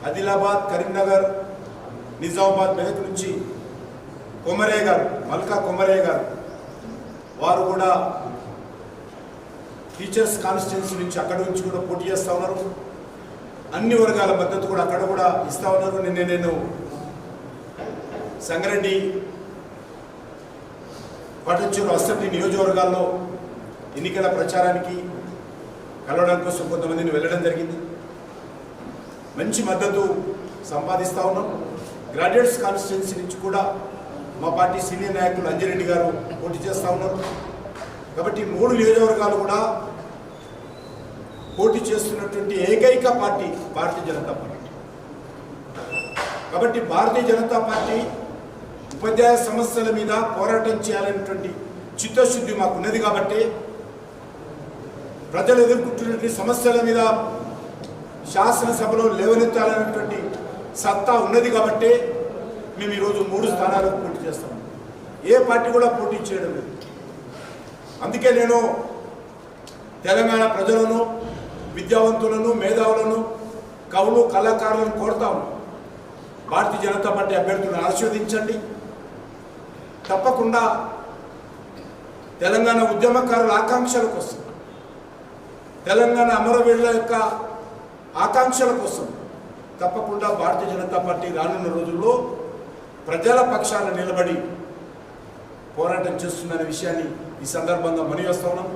ఆదిలాబాద్, కరీంనగర్, నిజామాబాద్, మెదక్ నుంచి కొమరయ్య గారు, మల్కా కొమరయ్య గారు వారు కూడా టీచర్స్ కాన్స్టిట్యున్సీ నుంచి అక్కడ నుంచి కూడా పోటీ చేస్తూ ఉన్నారు. అన్ని వర్గాల మద్దతు కూడా అక్కడ కూడా ఇస్తూ ఉన్నారు. నేను సంగారెడ్డి, పటంచెరు, అసెంబ్లీ నియోజకవర్గాల్లో ఎన్నికల ప్రచారానికి కలవడం కోసం కొంతమందిని వెళ్ళడం జరిగింది. మంచి మద్దతు సంపాదిస్తూ ఉన్నాం. గ్రాడ్యుయేట్స్ కాన్స్టిట్యున్సీ నుంచి కూడా మా పార్టీ సీనియర్ నాయకులు అంజిరెడ్డి గారు పోటీ చేస్తూ ఉన్నారు. కాబట్టి 3 నియోజకవర్గాలు కూడా పోటీ చేస్తున్నటువంటి ఏకైక పార్టీ భారతీయ జనతా పార్టీ. కాబట్టి భారతీయ జనతా పార్టీ ఉపాధ్యాయ సమస్యల మీద పోరాటం చేయాలనేటువంటి చిత్తశుద్ధి మాకున్నది. కాబట్టి ప్రజలు ఎదుర్కొంటున్నటువంటి సమస్యల మీద శాసనసభలో లేవనెత్తాలనేటువంటి సత్తా ఉన్నది. కాబట్టి మేము ఈరోజు 3 స్థానాలకు పోటీ చేస్తాం. ఏ పార్టీ కూడా పోటీ చేయడం లేదు. అందుకే నేను తెలంగాణ ప్రజలను, విద్యావంతులను, మేధావులను, కవులు, కళాకారులను కోరుతాము, భారతీయ జనతా పార్టీ అభ్యర్థులను ఆశీర్వదించండి. తప్పకుండా తెలంగాణ ఉద్యమకారుల ఆకాంక్షల కోసం, తెలంగాణ అమరవీరుల యొక్క ఆకాంక్షల కోసం తప్పకుండా భారతీయ జనతా పార్టీ రానున్న రోజుల్లో ప్రజల పక్షాన నిలబడి పోరాటం చేస్తుందనే విషయాన్ని ఈ సందర్భంగా మనవి చేస్తా ఉన్నాం.